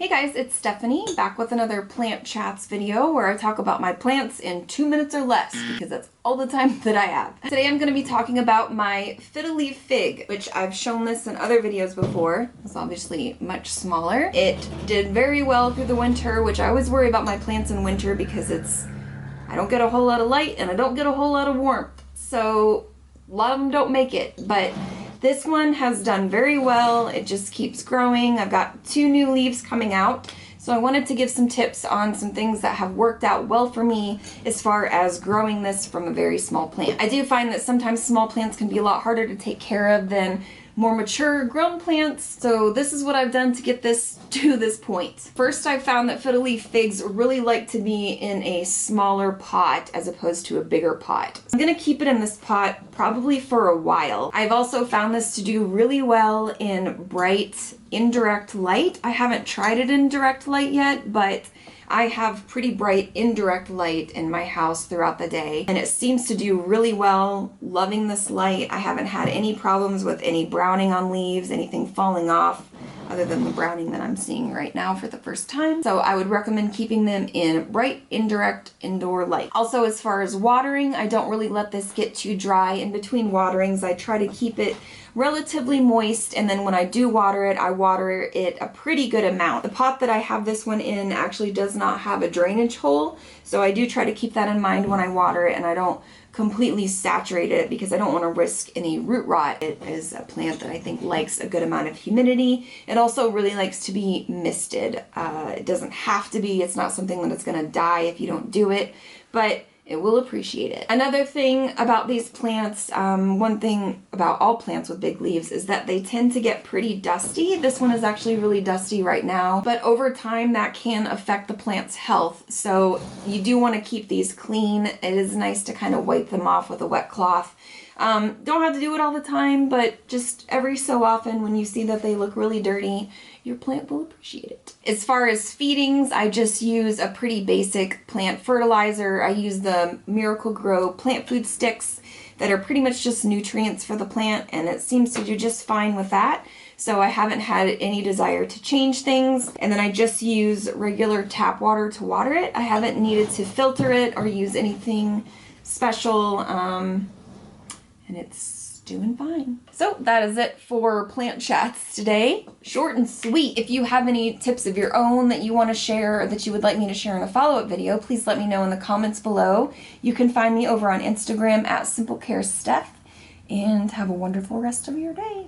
Hey guys, it's Stephanie, back with another Plant Chats video where I talk about my plants in 2 minutes or less because that's all the time that I have. Today I'm going to be talking about my Fiddle leaf fig, which I've shown this in other videos before. It's obviously much smaller. It did very well through the winter, which I always worry about my plants in winter because I don't get a whole lot of light and I don't get a whole lot of warmth. So a lot of them don't make it, but this one has done very well. It just keeps growing. I've got 2 new leaves coming out. So I wanted to give some tips on some things that have worked out well for me as far as growing this from a very small plant. I do find that sometimes small plants can be a lot harder to take care of than more mature grown plants. So this is what I've done to get this to this point. First, I found that fiddle leaf figs really like to be in a smaller pot as opposed to a bigger pot. I'm gonna keep it in this pot probably for a while. I've also found this to do really well in bright indirect light. I haven't tried it in direct light yet, but I have pretty bright indirect light in my house throughout the day, and it seems to do really well. Loving this light. I haven't had any problems with any browning on leaves, anything falling off, other than the browning that I'm seeing right now for the first time. So I would recommend keeping them in bright indirect indoor light. Also, as far as watering, I don't really let this get too dry. In between waterings, I try to keep it relatively moist, and then when I do water it, I water it a pretty good amount. The pot that I have this one in actually does not have a drainage hole, so I do try to keep that in mind when I water it, and I don't completely saturate it because I don't want to risk any root rot. It is a plant that I think likes a good amount of humidity. It also really likes to be misted. It doesn't have to be. It's not something that it's going to die if you don't do it, but it will appreciate it. Another thing about these plants, one thing about all plants with big leaves is that they tend to get pretty dusty. This one is actually really dusty right now, but over time that can affect the plant's health. So you do want to keep these clean. It is nice to kind of wipe them off with a wet cloth. Don't have to do it all the time, but just every so often when you see that they look really dirty, your plant will appreciate it. As far as feedings, I just use a pretty basic plant fertilizer. I use the Miracle-Gro plant food sticks that are pretty much just nutrients for the plant, and it seems to do just fine with that. So I haven't had any desire to change things. And then I just use regular tap water to water it. I haven't needed to filter it or use anything special. And it's doing fine. So that is it for Plant Chats today. Short and sweet. If you have any tips of your own that you want to share or that you would like me to share in a follow-up video, please let me know in the comments below. You can find me over on Instagram at SimpleCareSteph, and have a wonderful rest of your day.